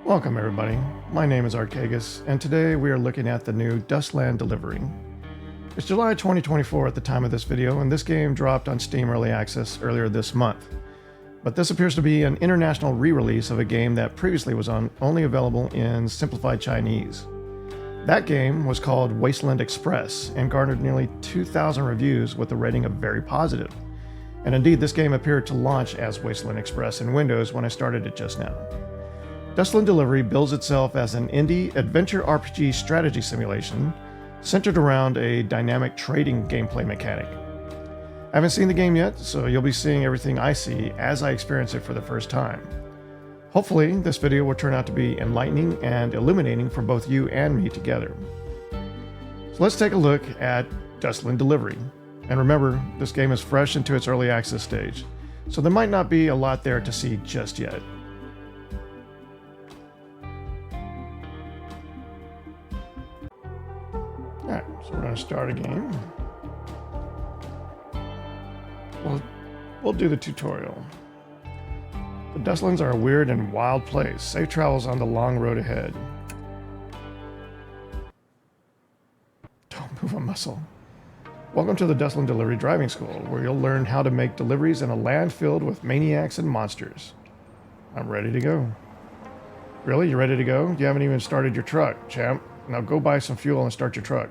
Welcome everybody, my name is Archeagus, and today we are looking at the new Dustland Delivery. It's July 2024 at the time of this video, and this game dropped on Steam Early Access earlier this month. But this appears to be an international re-release of a game that previously was only available in simplified Chinese. That game was called Wasteland Express and garnered nearly 2,000 reviews with a rating of very positive. And indeed, this game appeared to launch as Wasteland Express in Windows when I started it just now. Dustland Delivery bills itself as an indie adventure RPG strategy simulation centered around a dynamic trading gameplay mechanic. I haven't seen the game yet, so you'll be seeing everything I see as I experience it for the first time. Hopefully, this video will turn out to be enlightening and illuminating for both you and me together. So let's take a look at Dustland Delivery. And remember, this game is fresh into its early access stage, so there might not be a lot there to see just yet. Alright, so we're going to start a game. We'll do the tutorial. The Dustlands are a weird and wild place. Safe travels on the long road ahead. Don't move a muscle. Welcome to the Dustland Delivery Driving School, where you'll learn how to make deliveries in a land filled with maniacs and monsters. I'm ready to go. Really? You ready to go? You haven't even started your truck, champ. Now go buy some fuel and start your truck.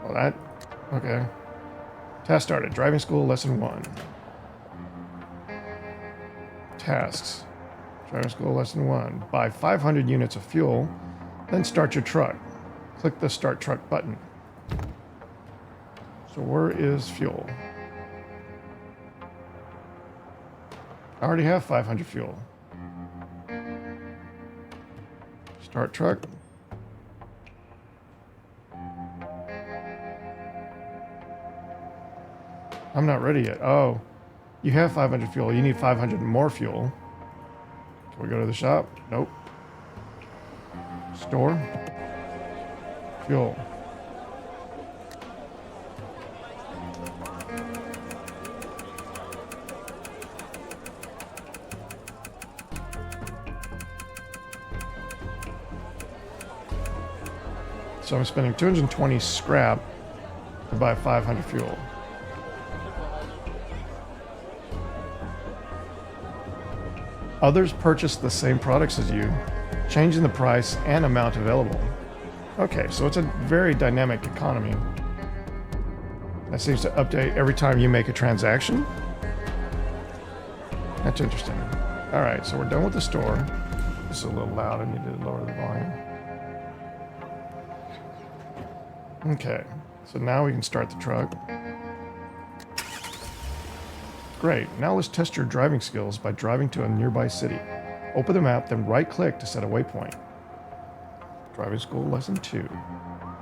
Well, okay. Task started. Driving School Lesson 1. Tasks. Driving School Lesson 1. Buy 500 units of fuel, then start your truck. Click the Start Truck button. So where is fuel? I already have 500 fuel. Start truck. I'm not ready yet. Oh, you have 500 fuel. You need 500 more fuel. Can we go to the shop? Nope. Store. Fuel. So I'm spending 220 scrap to buy 500 fuel. Others purchase the same products as you, changing the price and amount available. Okay, so it's a very dynamic economy that seems to update every time you make a transaction. That's interesting. All right, so we're done with the store. This is a little loud. I need to lower the volume. Okay, so now we can start the truck. Great, now let's test your driving skills by driving to a nearby city. Open the map, then right-click to set a waypoint. Driving School Lesson 2.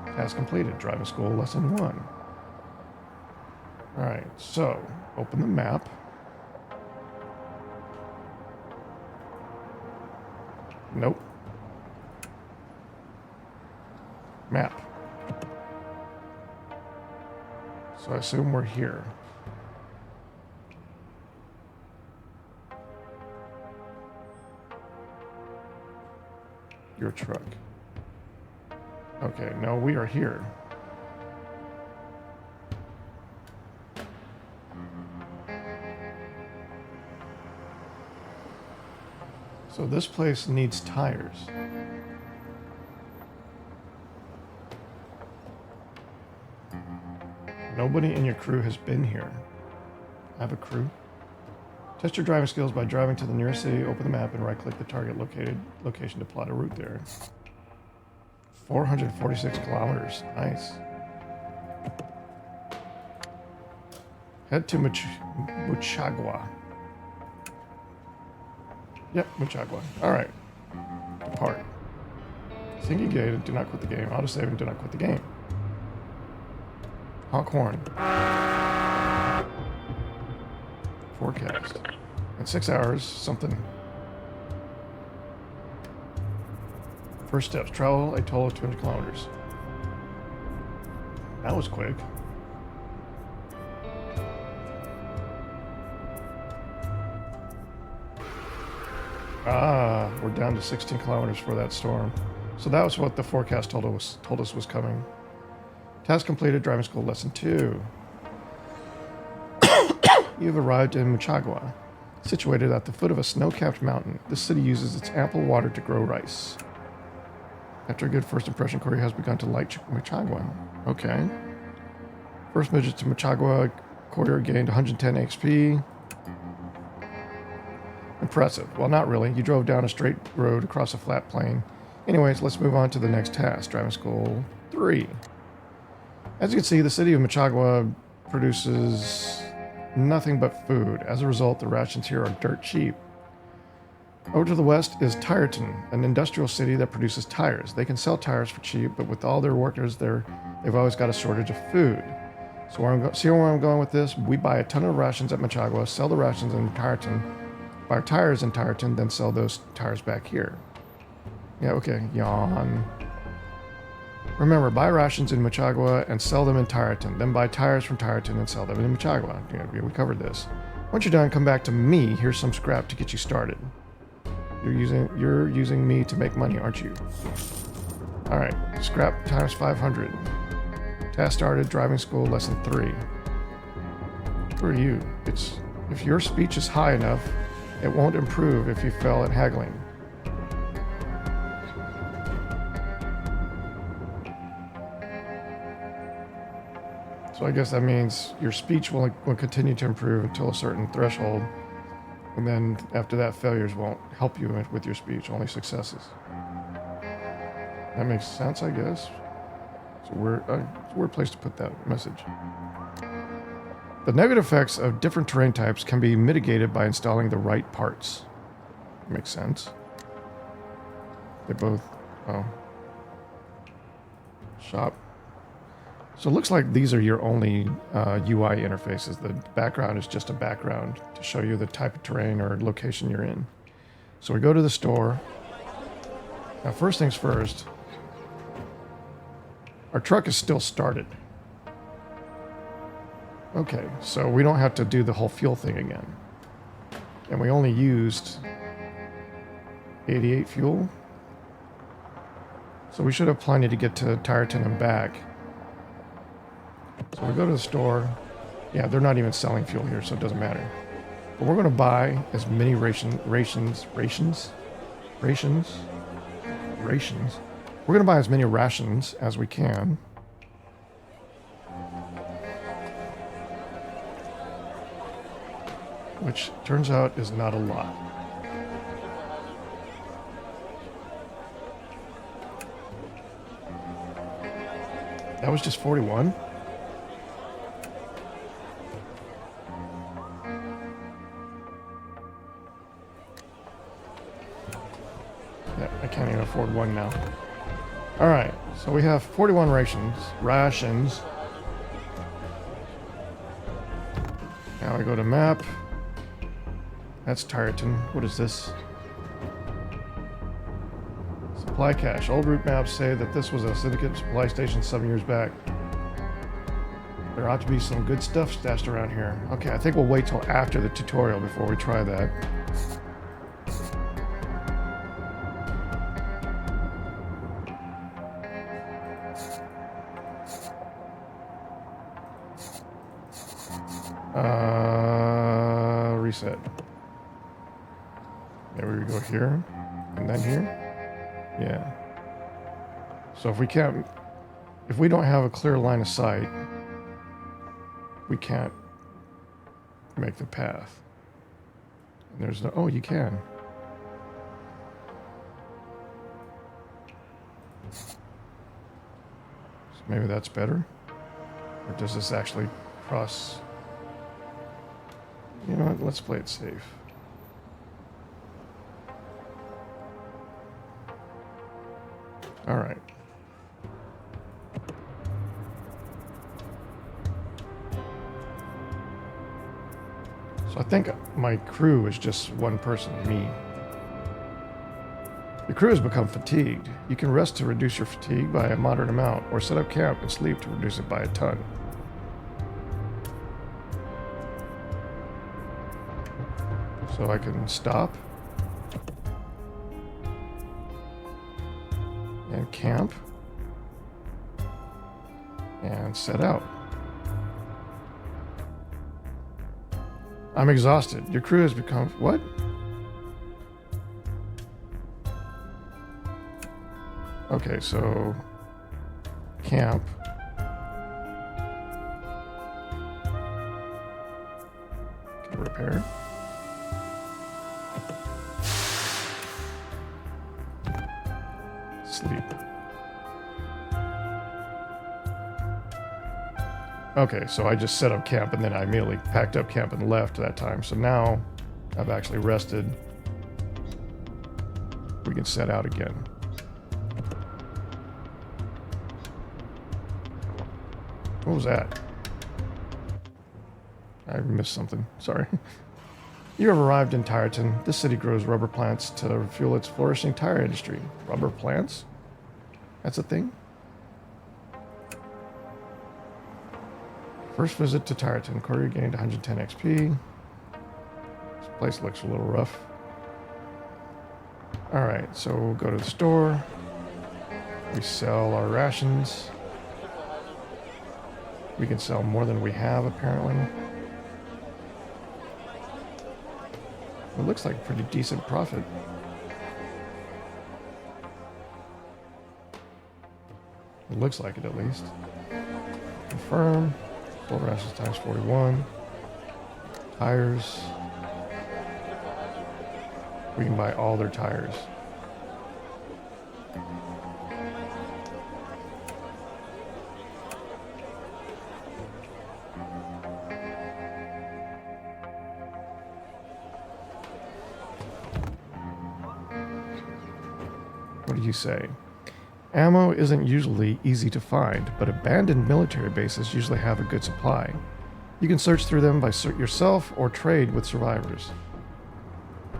Task completed. Driving School Lesson 1. Alright, so open the map. Nope. Map. So I assume we're here. Your truck. Okay, no, we are here. So this place needs tires. Nobody in your crew has been here. I have a crew. Test your driving skills by driving to the nearest city, open the map, and right-click the target location to plot a route there. 446 kilometers. Nice. Head to Muchagua. Yep, Muchagua. All right. Depart. Sing engaged. Do not quit the game. Autosave and do not quit the game. Honk horn. Forecast. In 6 hours, something. First steps. Travel a total of 200 kilometers. That was quick. Ah, we're down to 16 kilometers for that storm. So that was what the forecast told us was coming. Task completed, driving school lesson 2. You've arrived in Machagua, situated at the foot of a snow-capped mountain. This city uses its ample water to grow rice. After a good first impression, Corey has begun to like Machagua. Okay. First visit to Machagua, Corey gained 110 XP. Impressive. Well, not really. You drove down a straight road across a flat plain. Anyways, let's move on to the next task, driving school 3. As you can see, the city of Machagua produces nothing but food. As a result, the rations here are dirt cheap. Over to the west is Tyreton, an industrial city that produces tires. They can sell tires for cheap, but with all their workers there, they've always got a shortage of food. So see where I'm going with this? We buy a ton of rations at Machagua, sell the rations in Tyreton, buy our tires in Tyreton, then sell those tires back here. Yeah, okay, yawn. Remember, buy rations in Machagua and sell them in Tyreton, then buy tires from Tyreton and sell them in Machagua. Yeah, we covered this. Once you're done, come back to me. Here's some scrap to get you started. You're using me to make money, aren't you? All right, scrap times 500. Task started, driving school, lesson 3. Who are you? If your speech is high enough, it won't improve if you fail at haggling. So I guess that means your speech will continue to improve until a certain threshold, and then after that, failures won't help you with your speech, only successes. That makes sense, I guess. It's a weird place to put that message. The negative effects of different terrain types can be mitigated by installing the right parts. Makes sense. They both... oh. Shop. So it looks like these are your only UI interfaces. The background is just a background to show you the type of terrain or location you're in. So we go to the store. Now, first things first, our truck is still started. Okay, so we don't have to do the whole fuel thing again. And we only used 88 fuel. So we should have plenty to get to Tyreton and back. So we go to the store. Yeah, they're not even selling fuel here, so it doesn't matter. But we're going to buy as many rations. We're going to buy as many rations as we can. Which turns out is not a lot. That was just 41? Yeah, I can't even afford one now. Alright, so we have 41 rations. Now I go to map. That's Tyreton. What is this? Supply cache. Old route maps say that this was a syndicate supply station 7 years back. There ought to be some good stuff stashed around here. Okay, I think we'll wait till after the tutorial before we try that. Reset. There we go here, and then here. Yeah. So if we don't have a clear line of sight, we can't make the path. And there's no, oh, you can. So maybe that's better. Or does this actually cross? You know what, let's play it safe. All right. So I think my crew is just one person, me. The crew has become fatigued. You can rest to reduce your fatigue by a moderate amount, or set up camp and sleep to reduce it by a ton. So I can stop. camp and set out. I'm exhausted. Your crew has become... What? Okay, so... Camp. Can I repair? Sleep. Okay, so I just set up camp and then I immediately packed up camp and left that time. So now I've actually rested. We can set out again. What was that? I missed something. Sorry. You have arrived in Tyreton. This city grows rubber plants to fuel its flourishing tire industry. Rubber plants? That's a thing? First visit to Tyreton. Courier gained 110 XP. This place looks a little rough. Alright, so we'll go to the store. We sell our rations. We can sell more than we have, apparently. It looks like a pretty decent profit. It looks like it, at least. Confirm. Full rations times 41. Tires. We can buy all their tires. What do you say? Ammo isn't usually easy to find, but abandoned military bases usually have a good supply. You can search through them by yourself or trade with survivors.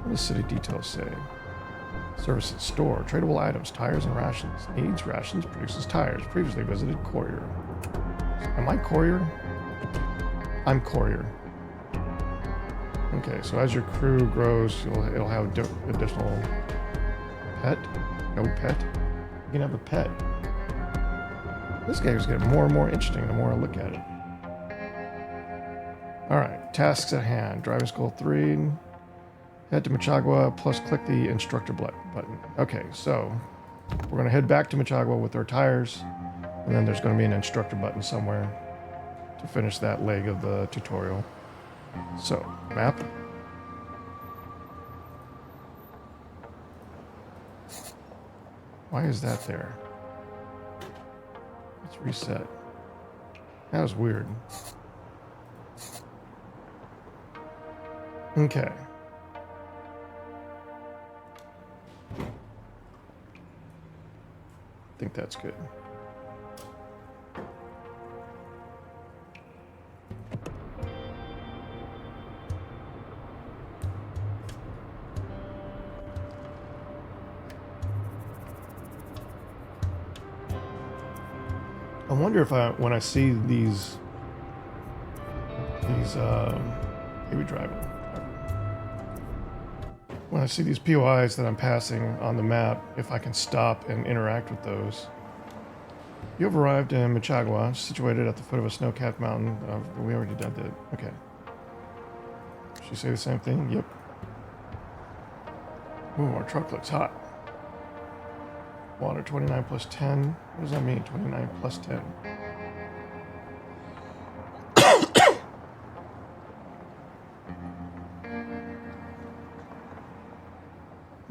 What does city details say? Services store, tradable items, tires and rations. Needs rations, produces tires. Previously visited courier. Am I courier? I'm courier. Okay, so as your crew grows, it'll have additional pet. No pet. You can have a pet. This game is getting more and more interesting the more I look at it. Alright, tasks at hand. Driving school 3. Head to Machagua, plus click the instructor button. Okay, so we're going to head back to Machagua with our tires, and then there's going to be an instructor button somewhere to finish that leg of the tutorial. So, map. Why is that there? Let's reset. That was weird. Okay. I think that's good. I wonder if when I see these maybe driving. When I see these POIs that I'm passing on the map, if I can stop and interact with those. You have arrived in Machagua, situated at the foot of a snow-capped mountain. We already did that. Okay. Should you say the same thing? Yep. Ooh, our truck looks hot. Water 29 plus 10. What does that mean? 29 plus 10.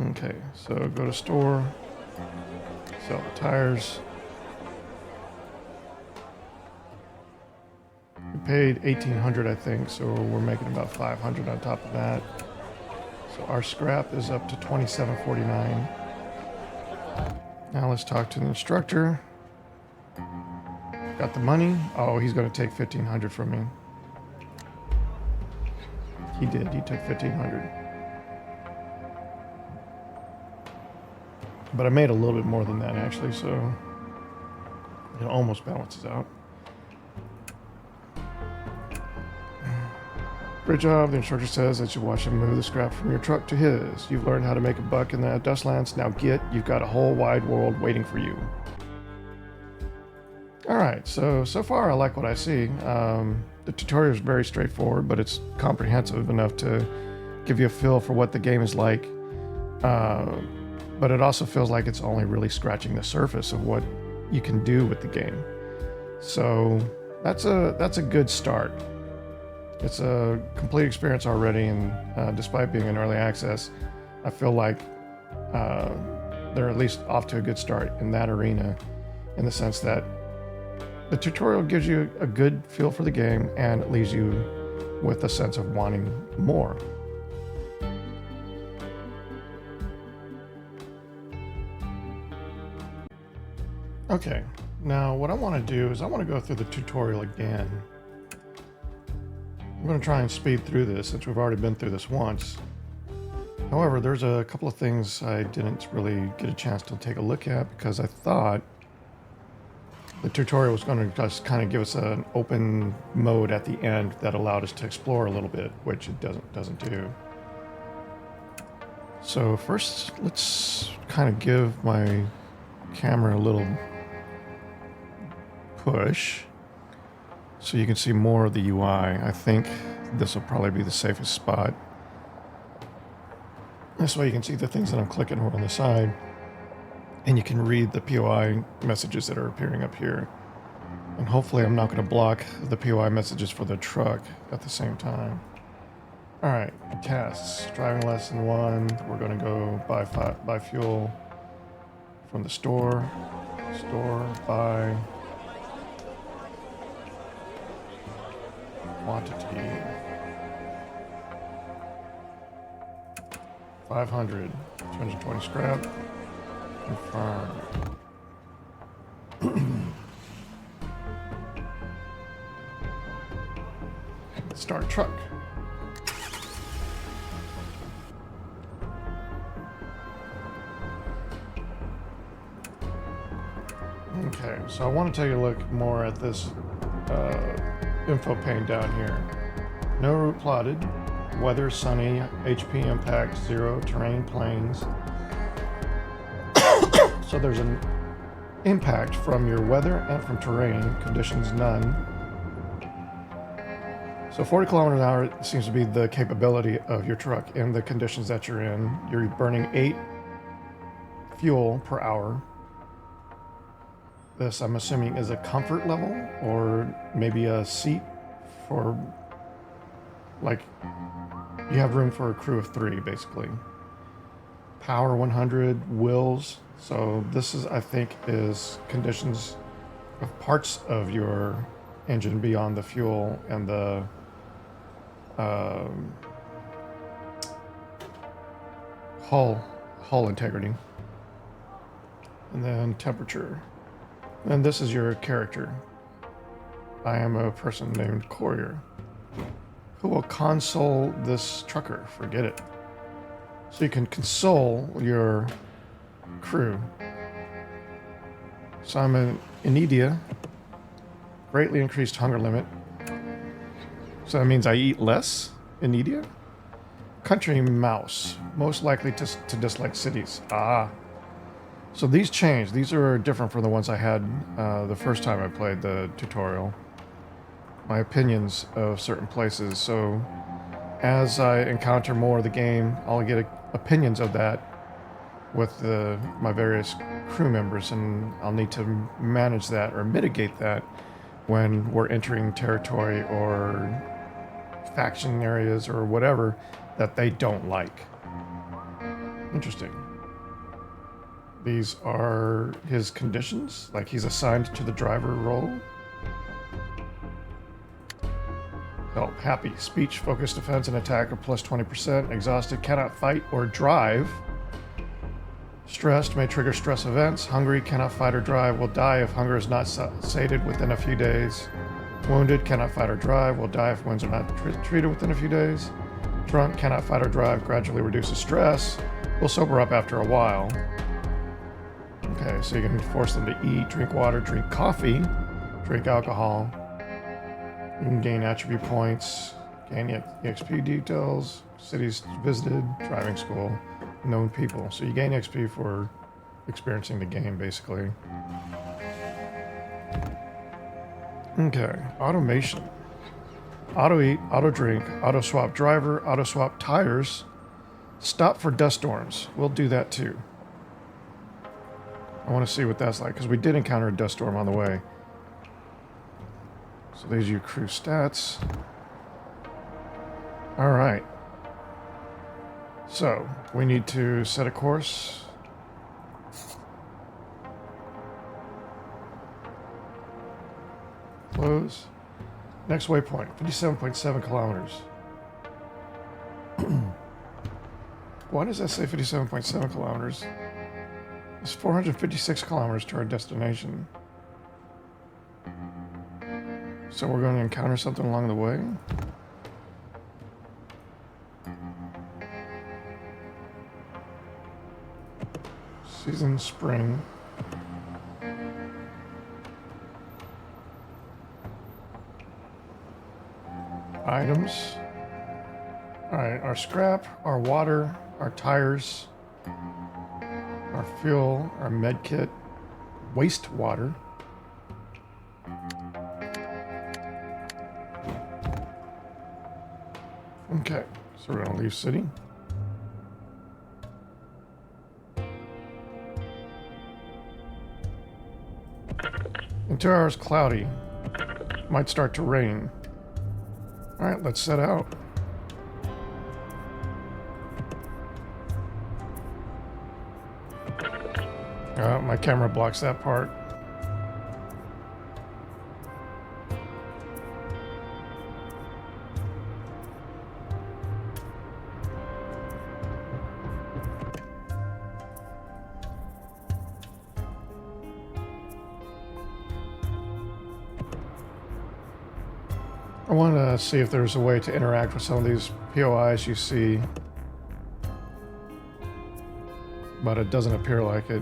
Okay, so go to store, sell the tires. We paid $1,800, I think, so we're making about $500 on top of that. So our scrap is up to $27.49. Now let's talk to the instructor. Got the money. Oh, he's going to take $1,500 from me. He did. He took $1,500. But I made a little bit more than that, actually, so it almost balances out. Great job, the instructor says as you watch him move the scrap from your truck to his. You've learned how to make a buck in the Dustlands. Now you've got a whole wide world waiting for you. Alright, so far I like what I see. The tutorial is very straightforward, but it's comprehensive enough to give you a feel for what the game is like. But it also feels like it's only really scratching the surface of what you can do with the game. So that's a good start. It's a complete experience already, and despite being in early access, I feel like they're at least off to a good start in that arena, in the sense that the tutorial gives you a good feel for the game and it leaves you with a sense of wanting more. Okay, now what I want to do is I want to go through the tutorial again. I'm going to try and speed through this since we've already been through this once. However, there's a couple of things I didn't really get a chance to take a look at because I thought the tutorial was going to just kind of give us an open mode at the end that allowed us to explore a little bit, which it doesn't do. So first, let's kind of give my camera a little push so you can see more of the UI. I think this will probably be the safest spot. This way you can see the things that I'm clicking over on the side, and you can read the POI messages that are appearing up here. And hopefully I'm not going to block the POI messages for the truck at the same time. Alright, tasks. Driving lesson 1. We're going to go buy fuel from the store. Buy quantity 500, 220 scrap. Confirm. Start truck. Okay, so I want to take a look more at this info pane down here. No route plotted. Weather sunny. HP impact 0. Terrain plains. So there's an impact from your weather and from terrain. Conditions none. So 40 kilometers an hour seems to be the capability of your truck in the conditions that you're in. You're burning 8 fuel per hour. This, I'm assuming, is a comfort level or maybe a seat for, like, you have room for a crew of 3, basically. Power 100, wheels. So this is, I think, is conditions of parts of your engine beyond the fuel and the hull integrity. And then temperature. And this is your character. I am a person named Courier who will console this trucker. Forget it. So you can console your crew. So I'm in India. Greatly increased hunger limit. So that means I eat less in India. Country mouse. Most likely to dislike cities. Ah. So these changed. These are different from the ones I had the first time I played the tutorial. My opinions of certain places. So as I encounter more of the game, I'll get opinions of that with my various crew members, and I'll need to manage that or mitigate that when we're entering territory or faction areas or whatever that they don't like. Interesting. These are his conditions, like he's assigned to the driver role. Help, happy, speech, focus, defense, and attack of plus 20%. Exhausted, cannot fight or drive. Stressed, may trigger stress events. Hungry, cannot fight or drive, will die if hunger is not sated within a few days. Wounded, cannot fight or drive, will die if wounds are not treated within a few days. Drunk, cannot fight or drive, gradually reduces stress, will sober up after a while. Okay, so you can force them to eat, drink water, drink coffee, drink alcohol. You can gain attribute points, Gain XP details, cities visited, driving school, known people. So you gain XP for experiencing the game, basically. Okay, automation. Auto eat, auto drink, auto swap driver, auto swap tires. Stop for dust storms. We'll do that too. I want to see what that's like, because we did encounter a dust storm on the way. So these are your crew stats. All right. So we need to set a course. Close. Next waypoint, 57.7 kilometers. Why does that say 57.7 kilometers? It's 456 kilometers to our destination. So we're going to encounter something along the way? Season spring. Items. Alright, our scrap, our water, our tires, our fuel, our med kit, wastewater. Okay, so we're gonna leave city. In 2 hours, cloudy. Might start to rain. Alright, let's set out. My camera blocks that part. I want to see if there's a way to interact with some of these POIs you see, but it doesn't appear like it.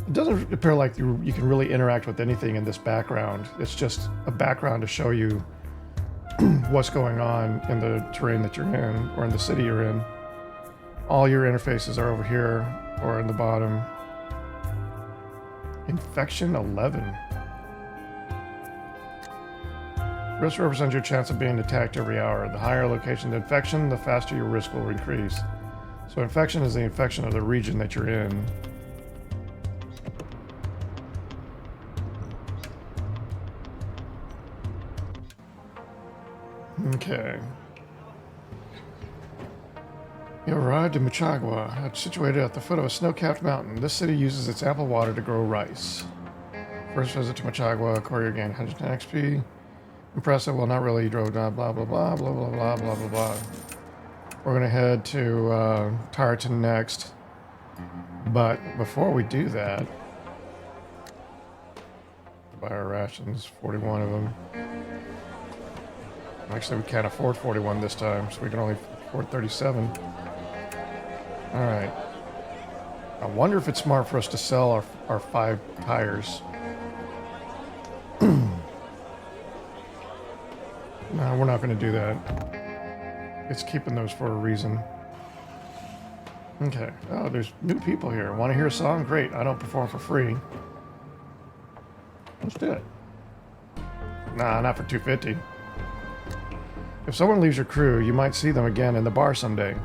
It doesn't appear like you can really interact with anything in this background. It's just a background to show you what's going on in the terrain that you're in, or in the city you're in. All your interfaces are over here, or in the bottom. Infection 11. Risk represents your chance of being attacked every hour. The higher location the infection, the faster your risk will increase. So infection is the infection of the region that you're in. Okay. You arrived in Machagua, situated at the foot of a snow-capped mountain. This city uses its ample water to grow rice. First visit to Machagua, courier gained 110 XP. Impressive, well, not really. You drove down, blah, blah, blah, blah, blah, blah, blah, blah, blah. We're going to head to Tyreton next. But before we do that, buy our rations, 41 of them. Actually, we can't afford 41 this time, so we can only afford 37. All right. I wonder if it's smart for us to sell our 5 tires. No, we're not going to do that. It's keeping those for a reason. Okay. Oh, there's new people here. Want to hear a song? Great. I don't perform for free. Let's do it. Nah, not for $250. If someone leaves your crew, you might see them again in the bar someday.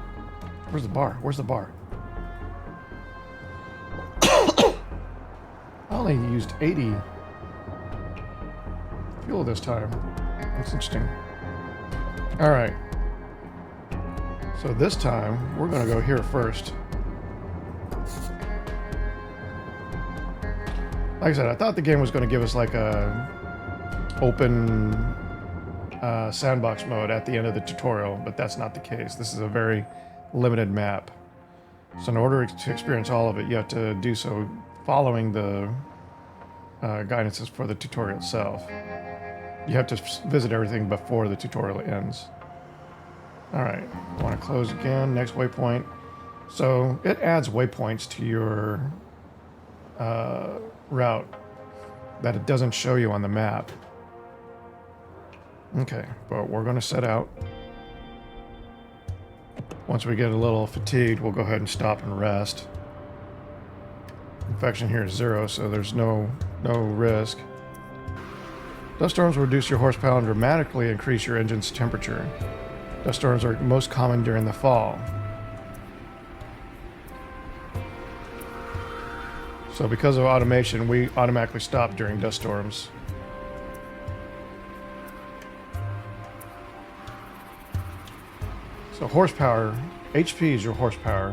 Where's the bar? Where's the bar? I only used 80 fuel this time. That's interesting. All right. So this time, we're going to go here first. Like I said, I thought the game was going to give us like a open sandbox mode at the end of the tutorial, but that's not the case. This is a very limited map. So in order to experience all of it, you have to do so following the guidances for the tutorial itself. You have to visit everything before the tutorial ends. Alright, I want to close again. Next waypoint. So it adds waypoints to your route that it doesn't show you on the map. Okay, but we're going to set out. Once we get a little fatigued, we'll go ahead and stop and rest. Infection here is 0, so there's no risk. Dust storms will reduce your horsepower and dramatically increase your engine's temperature. Dust storms are most common during the fall. So because of automation, we automatically stop during dust storms. So horsepower, HP is your horsepower.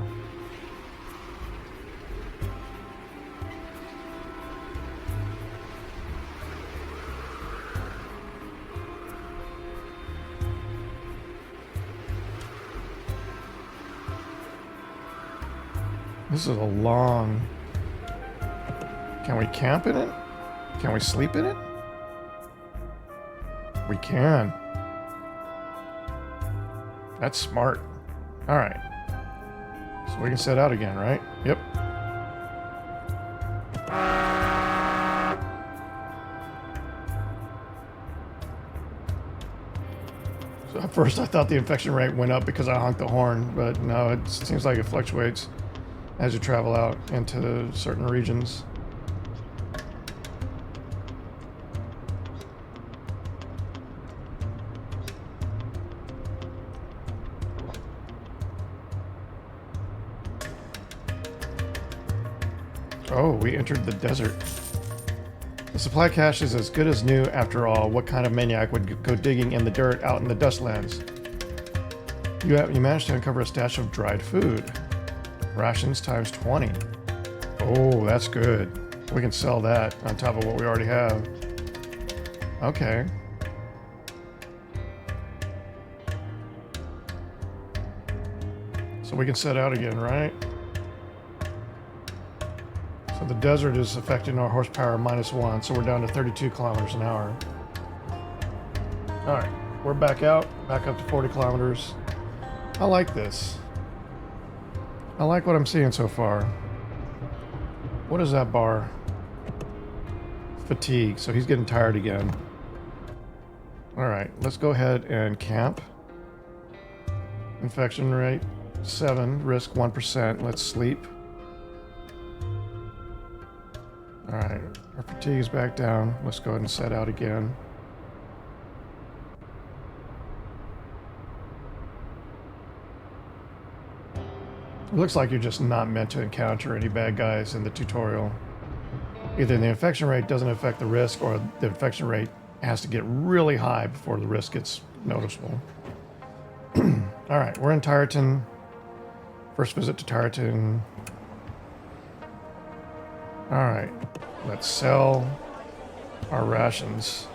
This is a long... Can we camp in it? Can we sleep in it? We can. That's smart. All right. So we can set out again, right? Yep. So at first I thought the infection rate went up because I honked the horn, but no, it seems like it fluctuates as you travel out into certain regions. Oh, we entered the desert. The supply cache is as good as new after all. What kind of maniac would go digging in the dirt out in the Dustlands? You managed to uncover a stash of dried food. Rations times 20. Oh, that's good. We can sell that on top of what we already have. Okay. So we can set out again, right? So the desert is affecting our horsepower -1, so we're down to 32 kilometers an hour. All right, we're back out, back up to 40 kilometers. I like this. I like what I'm seeing so far. What is that bar? Fatigue, so he's getting tired again. All right, let's go ahead and camp. Infection rate 7, risk 1%. Let's sleep. All right, our fatigue is back down. Let's go ahead and set out again. It looks like you're just not meant to encounter any bad guys in the tutorial. Either the infection rate doesn't affect the risk, or the infection rate has to get really high before the risk gets noticeable. All right, we're in Tyreton. First visit to Tyreton. All right, let's sell our rations.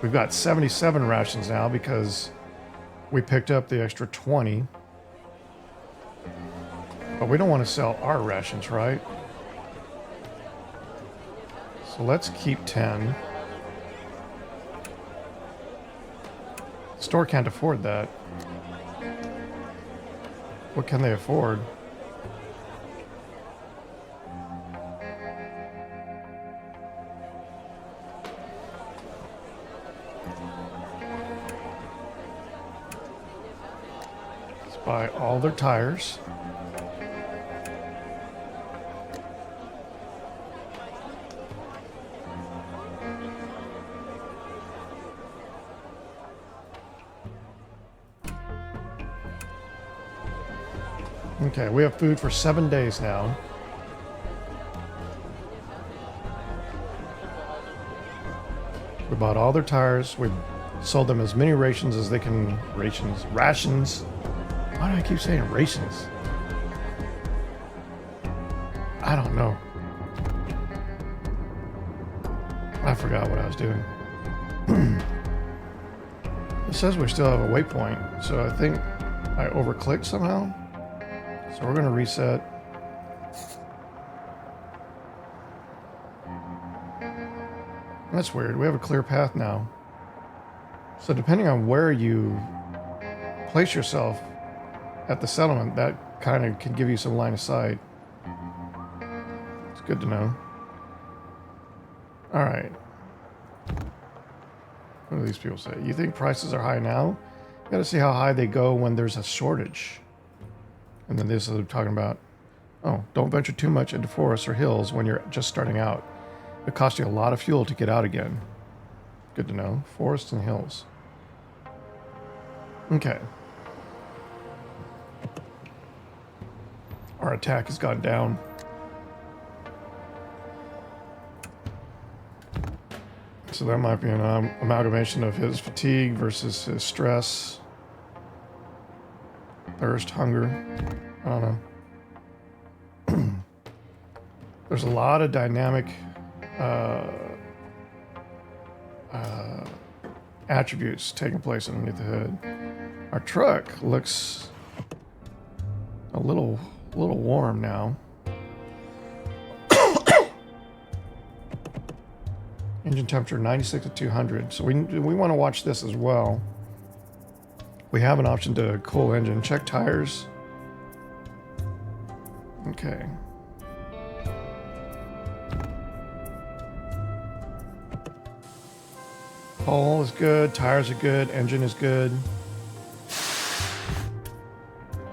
We've got 77 rations now because we picked up the extra 20. But we don't want to sell our rations, right? So let's keep 10. The store can't afford that. What can they afford? Let's buy all their tires. Okay, we have food for 7 days now. We bought all their tires. We sold them as many rations as they can. Rations. Why do I keep saying rations? I don't know. I forgot what I was doing. It says we still have a waypoint, so I think I overclicked somehow. So we're going to reset. That's weird. We have a clear path now. So depending on where you place yourself at the settlement, that kind of can give you some line of sight. It's good to know. All right. What do these people say? You think prices are high now? You got to see how high they go when there's a shortage. And then this is talking about, oh, don't venture too much into forests or hills when you're just starting out. It costs you a lot of fuel to get out again. Good to know. Forests and hills. Okay. Our attack has gone down. So that might be an amalgamation of his fatigue versus his stress, thirst, hunger. I don't know. There's a lot of dynamic attributes taking place underneath the hood. Our truck looks a little warm now. Engine temperature 96 to 200. So we want to watch this as well. We have an option to cool engine. Check tires. Okay. Hull is good. Tires are good. Engine is good.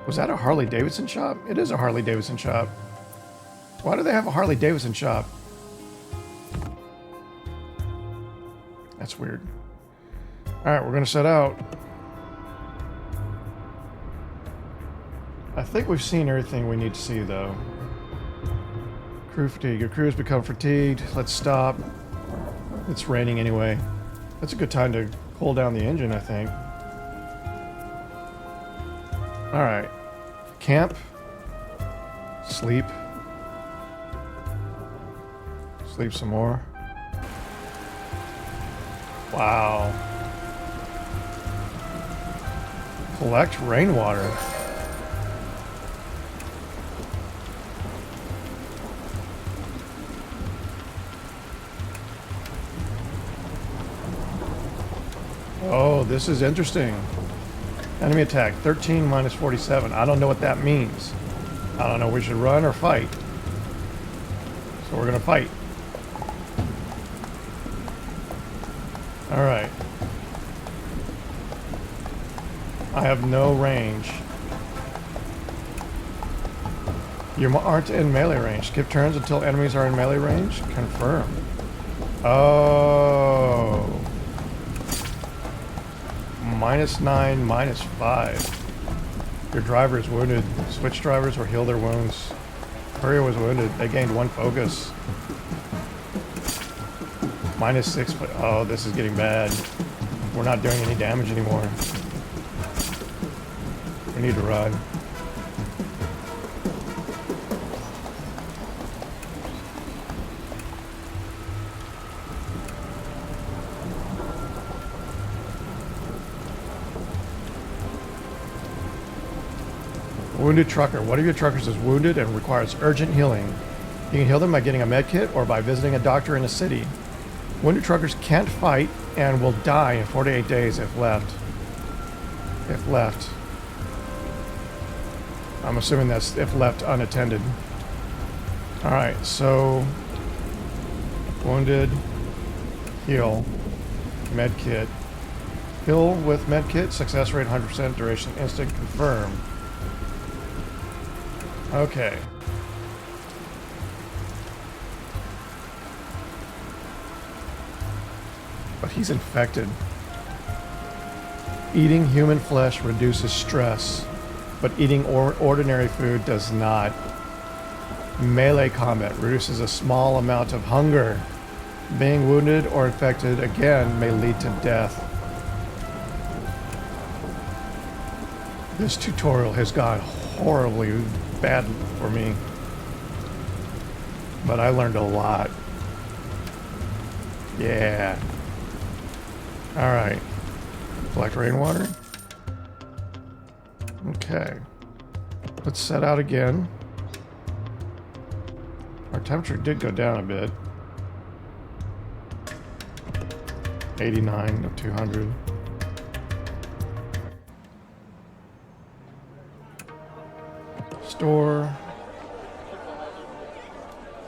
Was that a Harley Davidson shop? It is a Harley Davidson shop. Why do they have a Harley Davidson shop? That's weird. All right, we're going to set out. I think we've seen everything we need to see, though. Crew fatigue. Your crew has become fatigued. Let's stop. It's raining anyway. That's a good time to cool down the engine, I think. All right. Camp. Sleep. Sleep some more. Wow. Collect rainwater. Oh, this is interesting. Enemy attack, 13 minus 47. I don't know what that means. I don't know if we should run or fight. So we're gonna fight. All right. I have no range. You aren't in melee range. Skip turns until enemies are in melee range. Confirm. Oh. -9, -5. Your driver is wounded. Switch drivers will heal their wounds. Courier was wounded. They gained 1 focus. -6, but oh, this is getting bad. We're not doing any damage anymore. We need to run. Wounded trucker. One of your truckers is wounded and requires urgent healing. You can heal them by getting a med kit or by visiting a doctor in a city. Wounded truckers can't fight and will die in 4 to 8 days if left. If left. I'm assuming that's if left unattended. Alright, so wounded, heal, med kit. Heal with med kit, success rate 100%, duration instant, confirm. Okay. But he's infected. Eating human flesh reduces stress, but eating ordinary food does not. Melee combat reduces a small amount of hunger. Being wounded or infected again may lead to death. This tutorial has gone horribly bad for me, but I learned a lot. Yeah. All right. Collect rainwater. Okay. Let's set out again. Our temperature did go down a bit. 89 to 200. Store.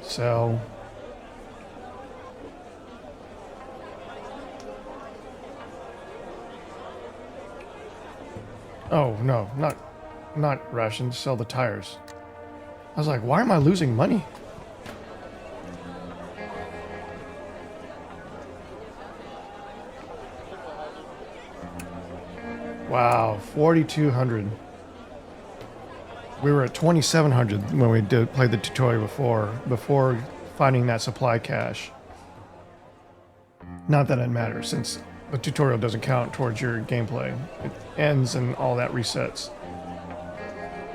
Sell. Oh, no, not... not rations, sell the tires. I was like, why am I losing money? Wow, 4,200. We were at 2,700 when we played the tutorial before finding that supply cache. Not that it matters, since the tutorial doesn't count towards your gameplay. It ends and all that resets.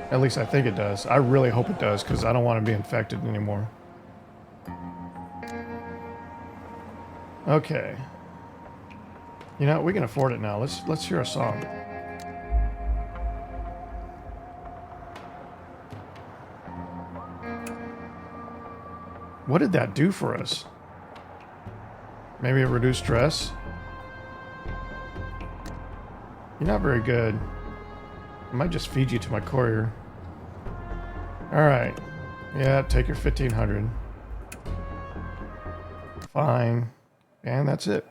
At least I think it does. I really hope it does, because I don't want to be infected anymore. Okay. You know, we can afford it now. Let's hear a song. What did that do for us? Maybe it reduced stress? You're not very good. I might just feed you to my courier. Alright. Yeah, take your 1,500. Fine. And that's it.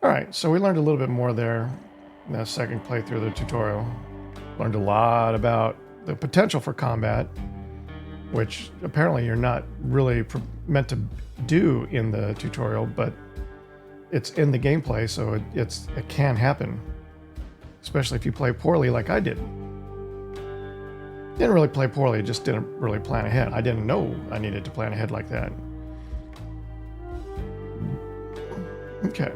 Alright, so we learned a little bit more there in the second playthrough of the tutorial. Learned a lot about the potential for combat, which apparently you're not really meant to do in the tutorial, but it's in the gameplay, so it can happen. Especially if you play poorly like I did. Didn't really play poorly, just didn't really plan ahead. I didn't know I needed to plan ahead like that. Okay.